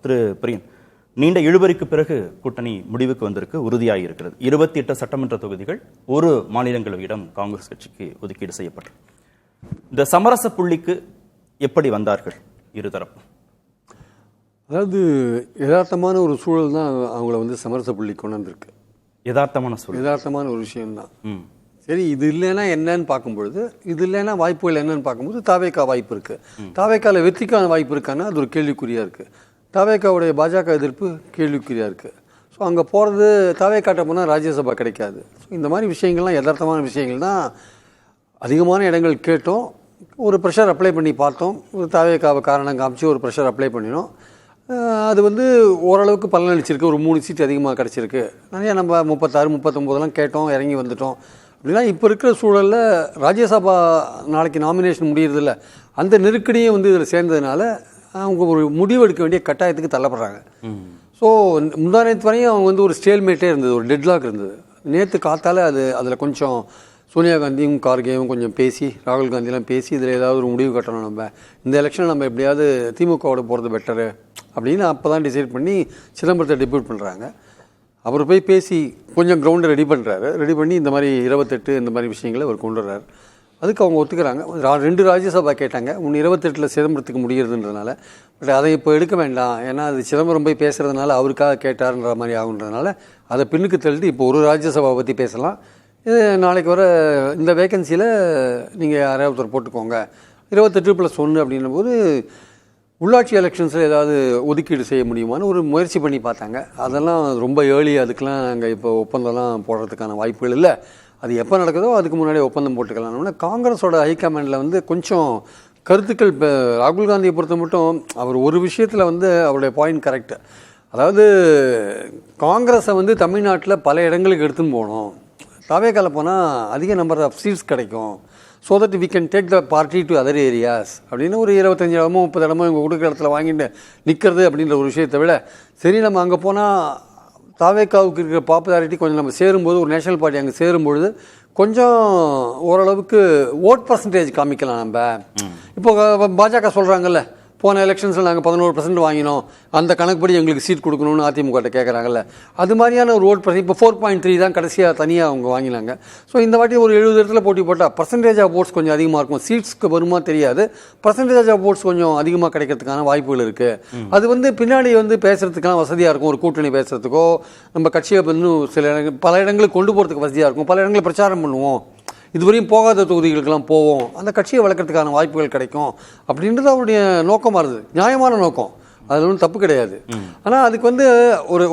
திரு பிரியன், நீண்ட இழுபறிக்கு பிறகு கூட்டணி முடிவுக்கு வந்திருக்கு, உறுதியாகி இருக்கிறது. 28 சட்டமன்ற தொகுதிகள் ஒரு மாநிலங்களவையிடம் காங்கிரஸ் கட்சிக்கு ஒதுக்கீடு செய்யப்பட்டது. இந்த சமரச புள்ளிக்கு எப்படி வந்தார்கள் இருதரப்பு? அதாவது யதார்த்தமான ஒரு சூழல் தான் அவங்கள சமரச புள்ளி கொண்டு வந்திருக்கு. யதார்த்தமான ஒரு விஷயம்தான். சரி, இது இல்லைன்னா என்னன்னு பார்க்கும்பொழுது, இது இல்லைன்னா வாய்ப்புகள் என்னன்னு பார்க்கும்போது தாவேக்கா வாய்ப்பு இருக்கு. தாவேக்கால வெற்றிக்கான வாய்ப்பு இருக்கான்னா அது ஒரு கேள்விக்குறியா இருக்கு. தாவேக்காவுடைய பாஜக எதிர்ப்பு கேள்விக்குறியா இருக்கு. ஸோ அங்கே போகிறது தாவேக்காட்ட போனால் ராஜ்யசபா கிடைக்காது. ஸோ இந்த மாதிரி விஷயங்கள்லாம் யதார்த்தமான விஷயங்கள் தான். அதிகமான இடங்கள் கேட்டோம், ஒரு ப்ரெஷர் அப்ளை பண்ணி பார்த்தோம், ஒரு தாவேக்காவை காரணம் காமிச்சு ஒரு ப்ரெஷர் அப்ளை பண்ணினோம். அது ஓரளவுக்கு பலனளிச்சிருக்கு. ஒரு 3 சீட் அதிகமாக கிடச்சிருக்கு. நிறையா நம்ம 36, 39 கேட்டோம், இறங்கி வந்துட்டோம். அப்படின்னா இப்போ இருக்கிற சூழலில் ராஜ்யசபா நாளைக்கு நாமினேஷன் முடியறதில்ல, அந்த நெருக்கடியும் இதில் சேர்ந்ததுனால அவங்க ஒரு முடிவு எடுக்க வேண்டிய கட்டாயத்துக்கு தள்ளப்படுறாங்க. ஸோ முந்தானத்து வரையும் அவங்க ஒரு ஸ்டேல்மேட்டே இருந்தது, ஒரு டெட்லாக் இருந்தது. நேற்று காத்தால் அதில் கொஞ்சம் சோனியா காந்தியும் கார்கேவும் கொஞ்சம் பேசி, ராகுல் காந்தியெலாம் பேசி இதில் ஏதாவது ஒரு முடிவு கட்டணும், நம்ம இந்த எலெக்ஷன் நம்ம எப்படியாவது திமுகவோட போகிறது பெட்டரு அப்படின்னு அப்போ தான் டிசைட் பண்ணி சிதம்பரத்தை டெபியூட் பண்ணுறாங்க. அவர் போய் பேசி கொஞ்சம் கிரவுண்டை ரெடி பண்ணுறாரு. ரெடி பண்ணி இந்த மாதிரி 28 இந்த மாதிரி விஷயங்களை அவர் கொண்டு வர்றாரு. அதுக்கு அவங்க ஒத்துக்கிறாங்க. 2 ராஜ்யசபா கேட்டாங்க, 28 சிதம்பரத்துக்கு முடிகிறதுன்றதுனால. பட் அதை இப்போ எடுக்க வேண்டாம், ஏன்னா அது சிதம்பரம் போய் பேசுகிறதுனால அவருக்காக கேட்டார்ன்ற மாதிரி ஆகுன்றதுனால அதை பின்னுக்கு தள்ளிட்டு இப்போ ஒரு ராஜ்யசபா பற்றி பேசலாம். இது நாளைக்கு வர இந்த வேக்கன்சியில் நீங்கள் யாராவது ஒருத்தர் போட்டுக்கோங்க, 28+1 அப்படின்னும் போது உள்ளாட்சி எலெக்ஷன்ஸில் ஏதாவது ஒதுக்கீடு செய்ய முடியுமான்னு ஒரு முயற்சி பண்ணி பார்த்தாங்க. அதெல்லாம் ரொம்ப ஏர்லி, அதுக்கெலாம் அங்கே இப்போ ஒப்பந்தம்லாம் போடுறதுக்கான வாய்ப்புகள் இல்லை. அது எப்போ நடக்குதோ அதுக்கு முன்னாடியே ஒப்பந்தம் போட்டுக்கலாம்னு காங்கிரஸோட ஹைகமாண்டில் கொஞ்சம் கருத்துக்கள். இப்போ ராகுல் காந்தியை பொறுத்த மட்டும் அவர் ஒரு விஷயத்தில் அவருடைய பாயிண்ட் கரெக்டு. அதாவது காங்கிரஸை தமிழ்நாட்டில் பல இடங்களுக்கு எடுத்துன்னு போகணும், தாவேக்கால போனால் அதிக நம்பர் ஆஃப் சீட்ஸ் கிடைக்கும், so that we can take the party to other areas அப்படின்னு ஒரு 25 இடமோ 30 இடமோ இவங்க கொடுக்குற இடத்துல வாங்கிட்டு நிற்கிறது அப்படின்ற ஒரு விஷயத்தை விட, சரி நம்ம அங்கே போனால் தாவேக்காவுக்கு இருக்கிற பாப்புலாரிட்டி கொஞ்சம் நம்ம சேரும்போது, ஒரு நேஷனல் பார்ட்டி அங்கே சேரும்பொழுது கொஞ்சம் ஓரளவுக்கு ஓட் பர்சன்டேஜ் காமிக்கலாம். நம்ம இப்போ பாஜக சொல்கிறாங்கல்ல, போன எலெக்ஷன்ஸில் நாங்கள் 11% வாங்கினோம், அந்த கணக்குப்படி எங்களுக்கு சீட் கொடுக்கணும்னு அதிமுக கேட்குறாங்கல்ல, அது மாதிரியான ஒரு ஓட் பர்சன்ட். இப்போ 4.3 தான் கடைசியாக தனியாக அவங்க வாங்கினாங்க. ஸோ இந்த வாட்டி ஒரு 70 இடத்துல போட்டி போட்டால் பர்சன்டேஜ் ஆஃப் ஓட்ஸ் கொஞ்சம் அதிகமாக இருக்கும். சீட்ஸ்க்கு வருமா தெரியாது, பர்சன்டேஜ் ஆஃப் ஓட்ஸ் கொஞ்சம் அதிகமாக கிடைக்கிறதுக்கான வாய்ப்புகள் இருக்குது. அது பின்னாடி பேசுகிறதுக்கெல்லாம் வசதியாக இருக்கும். ஒரு கூட்டணி பேசுகிறதுக்கோ நம்ம கட்சியை பல இடங்களுக்கு கொண்டு போகிறதுக்கு வசதியாக இருக்கும். பல இடங்களில் பிரச்சாரம் பண்ணுவோம், இதுவரையும் போகாத தொகுதிகளுக்கெல்லாம் போவோம், அந்த கட்சியை வளர்க்கறதுக்கான வாய்ப்புகள் கிடைக்கும் அப்படின்றது அவருடைய நோக்கமாக இருந்தது. நியாயமான நோக்கம், அதில் ஒன்றும் தப்பு கிடையாது. ஆனால் அதுக்கு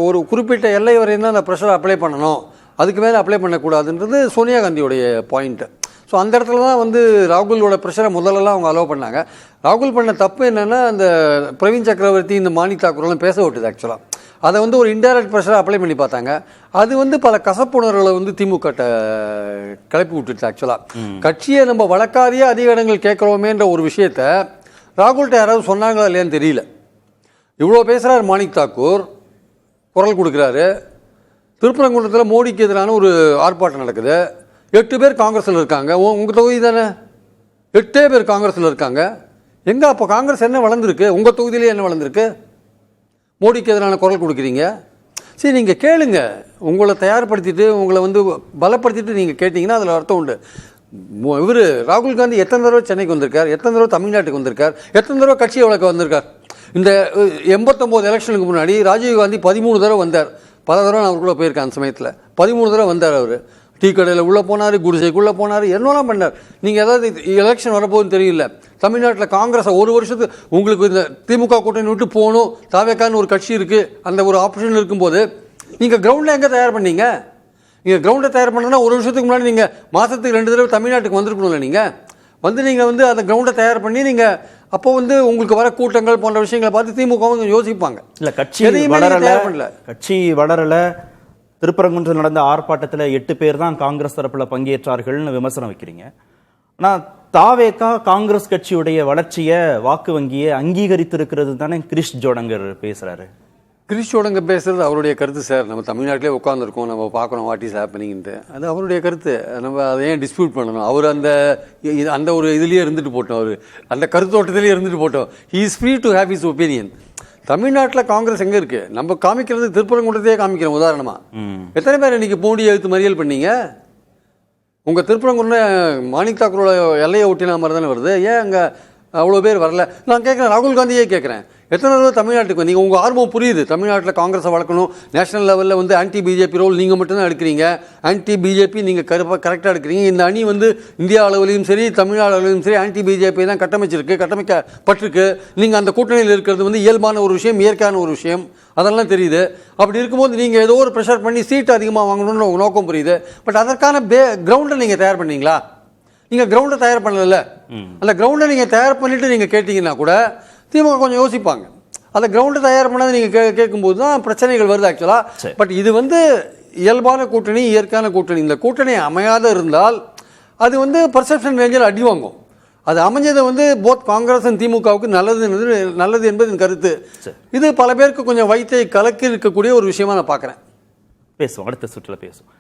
ஒரு குறிப்பிட்ட எல்லை வரையும் தான் அந்த ப்ரெஷரை அப்ளை பண்ணணும், அதுக்கு மேலே அப்ளை பண்ணக்கூடாதுன்றது சோனியா காந்தியோடைய பாயிண்ட்டு. ஸோ அந்த இடத்துல தான் ராகுலோட ப்ரெஷரை முதல்லலாம் அவங்க அலோவ் பண்ணாங்க. ராகுல் பண்ண தப்பு என்னென்னா, அந்த பிரவீன் சக்கரவர்த்தி இந்த மாணிக் தாக்கூர்லாம் பேச விட்டுது. ஆக்சுவலாக அதை ஒரு இன்டைரக்ட் ப்ரெஷரை அப்ளை பண்ணி பார்த்தாங்க. அது பல கசப்புணர்வுகளை திமுக கிளப்பி விட்டுச்சு. ஆக்சுவலாக கட்சியை நம்ம வழக்காரியே அதிக இடங்கள் கேட்குறோமேன்ற ஒரு விஷயத்த ராகுல்கிட்ட யாராவது சொன்னாங்களா இல்லையான்னு தெரியல. இவ்வளோ பேசுகிறார் மாணிக் தாக்கூர், குரல் கொடுக்குறாரு. திருப்பரங்குன்றத்தில் மோடிக்கு எதிரான ஒரு ஆர்ப்பாட்டம் நடக்குது. 8 பேர் காங்கிரஸில் இருக்காங்க. உங்கள் தொகுதி தானே, 8 பேர் காங்கிரஸில் இருக்காங்க. எங்கே அப்போ காங்கிரஸ் என்ன வளர்ந்துருக்கு? உங்கள் தொகுதியிலே என்ன வளர்ந்துருக்கு? மோடிக்கு எதிரான குரல் கொடுக்குறீங்க. சரி, நீங்கள் கேளுங்க. உங்களை தயார்படுத்திட்டு உங்களை பலப்படுத்திட்டு நீங்கள் கேட்டிங்கன்னா அதில் அர்த்தம் உண்டு. இவர் ராகுல் காந்தி எத்தனை தடவை சென்னைக்கு வந்திருக்கார், எத்தனை தடவை தமிழ்நாட்டுக்கு வந்திருக்கார், எத்தனை தடவை கட்சியை வளர்க்க வந்திருக்கார். இந்த 89 எலெக்ஷனுக்கு முன்னாடி ராஜீவ்காந்தி 13 தடவை வந்தார். பல தடவை நான் அவர் கூட போயிருக்கேன். அந்த சமயத்தில் 13 தடவை வந்தார். அவர் டீ கடையில் உள்ளே போனார், குடிசைக்குள்ளே போனார், என்னெல்லாம் பண்ணார். நீங்கள் ஏதாவது எலெக்ஷன் வரப்போகுதுன்னு தெரியல, தமிழ்நாட்டில் காங்கிரஸை ஒரு வருஷத்துக்கு உங்களுக்கு இந்த திமுக கூட்டணி விட்டு போகணும், தாவேக்கான்னு ஒரு கட்சி இருக்குது, அந்த ஒரு ஆப்ஷன் இருக்கும்போது நீங்கள் கிரவுண்டில் எங்கே தயார் பண்ணீங்க? நீங்கள் கிரவுண்டை தயார் பண்ணனா ஒரு வருஷத்துக்கு முன்னாடி நீங்கள் மாதத்துக்கு 2 தடவை தமிழ்நாட்டுக்கு வந்திருக்கணும்ல. நீங்கள் நீங்கள் அந்த கிரவுண்டை தயார் பண்ணி நீங்கள் அப்போ உங்களுக்கு வர கூட்டங்கள் போன்ற விஷயங்களை பார்த்து திமுக யோசிப்பாங்க. இல்லை, கட்சி வளரல. திருப்பரங்குன்றம் நடந்த ஆர்ப்பாட்டத்தில் 8 பேர் தான் காங்கிரஸ் தரப்புல பங்கேற்றார்கள்னு விமர்சனம் வைக்கிறீங்க. ஆனால் தாவேகா காங்கிரஸ் கட்சியுடைய வளர்ச்சியை, வாக்கு வங்கியை அங்கீகரித்திருக்கிறது தானே கிரிஷ் ஜோடங்கர் பேசுறாரு. கிரிஷ் ஜோடங்கர் பேசுறது அவருடைய கருத்து சார். நம்ம தமிழ்நாட்டிலே உட்காந்துருக்கோம், நம்ம பார்க்கணும் வாட் இஸ் ஹேப்பனிங்ட்டு. அது அவருடைய கருத்து. நம்ம அதை ஏன் டிஸ்பியூட் பண்ணணும்? அவர் அந்த ஒரு இதுலேயே இருந்துட்டு போட்டோம், அவர் அந்த கருத்தோட்டத்திலேயே இருந்துட்டு போட்டோம். He is free to have his opinion. தமிழ்நாட்டில் காங்கிரஸ் எங்கே இருக்கு? நம்ம காமிக்கிறது திருப்பரங்குன்றத்தையே காமிக்கிறோம் உதாரணமா. எத்தனை பேர் இன்னைக்கு பூண்டி எழுத்து மறியல் பண்ணீங்க? உங்கள் திருப்பரங்குன்றம் மாணிக் தாக்கூரோட எல்லையை ஒட்டின மாதிரி தானே வருது. ஏன் அங்கே அவ்வளோ பேர் வரல? நான் கேட்குறேன், ராகுல் காந்தியே கேட்குறேன், எத்தனை தடவை தமிழ்நாட்டுக்கு வந்தீங்க? உங்கள் ஆர்வம் புரியுது, தமிழ்நாட்டில் காங்கிரஸை வளர்க்கணும், நேஷனல் லெவலில் வந்து ஆன்டி பிஜேபி ரோல் நீங்கள் மட்டும்தான் எடுக்கிறீங்க, ஆன்டி பிஜேபி நீங்கள் கரெக்டாக எடுக்கிறீங்க. இந்த அணி வந்து இந்தியா அளவிலையும் சரி தமிழ்நாடு அளவிலும் சரி ஆன்டி பிஜேபி தான் கட்டமைக்கப்பட்டிருக்கு. நீங்கள் அந்த கூட்டணியில் இருக்கிறது வந்து இயல்பான ஒரு விஷயம், இயற்கையான ஒரு விஷயம், அதெல்லாம் தெரியுது. அப்படி இருக்கும்போது நீங்கள் ஏதோ ஒரு ப்ரெஷர் பண்ணி சீட் அதிகமாக வாங்கணும்னு உங்கள் நோக்கம் புரியுது. பட் அதற்கான கிரவுண்டை நீங்கள் தயார் பண்ணீங்களா? நீங்கள் கிரவுண்டை தயார் பண்ணல. அந்த கிரவுண்டை நீங்கள் தயார் பண்ணிட்டு நீங்கள் கேட்டீங்கன்னா கூட திமுக கொஞ்சம் யோசிப்பாங்க. அந்த கிரவுண்டை தயார் பண்ணாத நீங்கள் கேட்கும்போது தான் பிரச்சனைகள் வருது ஆக்சுவலாக. பட் இது வந்து இயல்பான கூட்டணி, இயற்கையான கூட்டணி. இந்த கூட்டணி அமையாத இருந்தால் அது வந்து பர்செப்ஷன் ரேஞ்சில் அடி வாங்கும். அது அமைஞ்சதை வந்து போத் காங்கிரஸ் அண்ட் திமுகவுக்கு நல்லது என்பது என் கருத்து. இது பல பேருக்கு கொஞ்சம் வயிற்றை கலக்கி இருக்கக்கூடிய ஒரு விஷயமா நான் பார்க்குறேன். பேசுவோம், அடுத்த சுற்றுல பேசுவோம்.